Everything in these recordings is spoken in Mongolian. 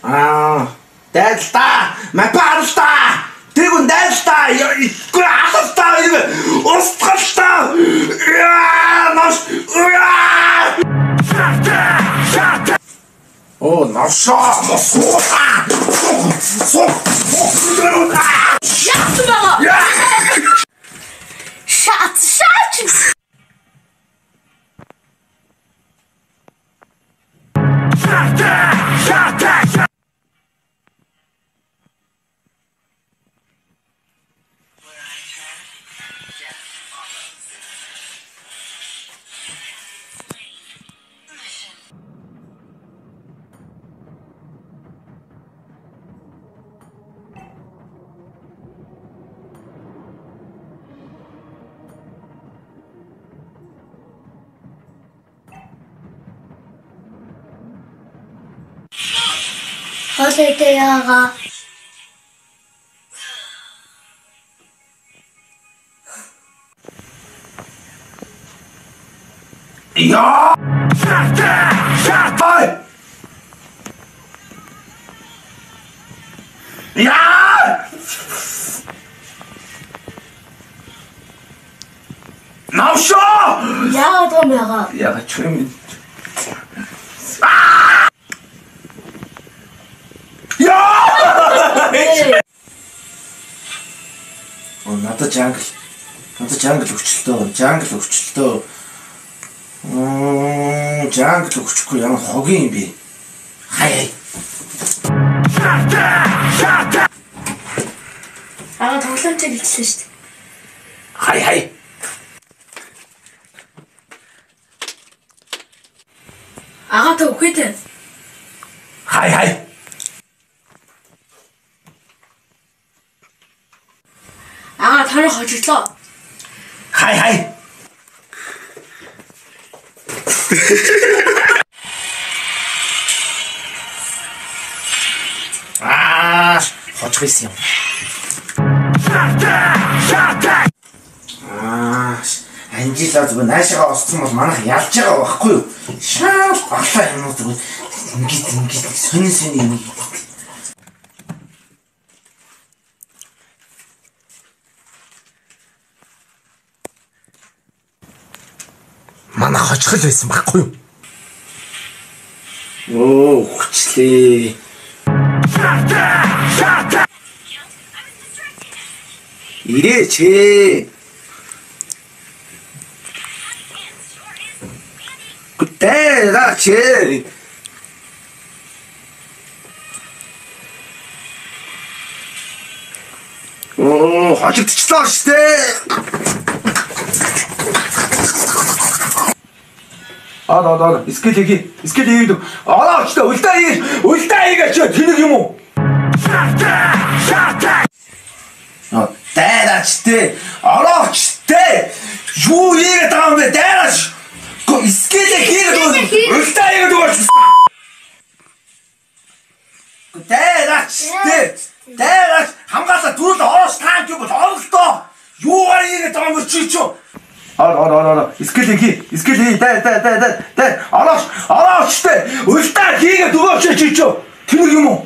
Дайлтаа, мапаалтаа, тэгүн дайлтаа, ихгүй алалтаа, устгалтаа. Оо, навшаа, мосгоо. Яасан байгаа? Шат. Holiday яага. Ja! Ja! Навшаа! Яагаад юм яага? Яагаад ч юм. Надад жангл өвчлөлтөө. Жангл өвчөхгүй ямар хогийн юм бэ? Хай. тоглоомч хэлсэн шүү дээ. Хай. Та үхээд байна. Хай. Таны хожиглоо. Хай. Хоцох юм. Анжила зүгээр наашаа осцсон бол манайх ялж байгаа байхгүй юу? Шаал баглаа юм уу зүгээр ингэж сонин юм. Манай хожих л байсан байхгүй юу? Оо, хүчлээ. Ирээч. Гүтээрач. Оо, хожигдчихлаа шүү дээ. Скел хийгээд олоочтой үлдээ хийгээч тэнэг юм уу? Дайрачтэй олоочтой юу хийгээд байгаа юм бэ? Дайрач скел хийгээд үлдээ хийгээд өгөөч. Дайрач хамгаалаа дүүл орооч тааж юу бол оролдоо. Юугаар хийгээд байгаа юм бэ чи? Скел дай. Олоочтой үлдээ хийгээд өгөөч чи. Тэнэг юм уу?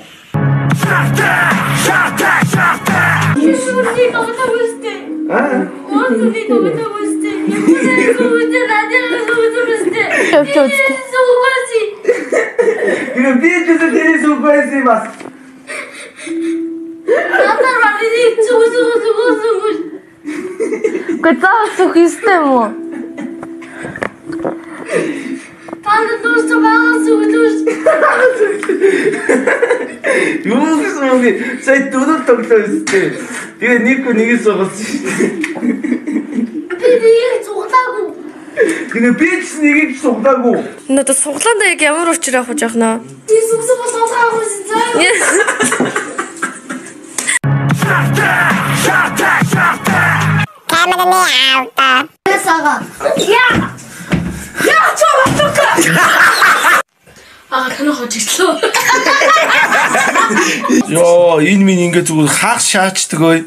Юу гэсэн үг сая дөрөв тоглоо өстэй. Тэгээ нэгээс сугасан шүү дээ. Би нэг цуглаагүй. Гэнэ би ч нэгийг суглаагүй. Надад суглаандаа яг ямар учраа авах жоох нөө. Би сугсаа суглаагүй заа. Камераны авта. Сага. Я чамаа. Таны хожигдлоо. Ёо, энэ минь ингээ зүгээр хаах шаачдаг ой.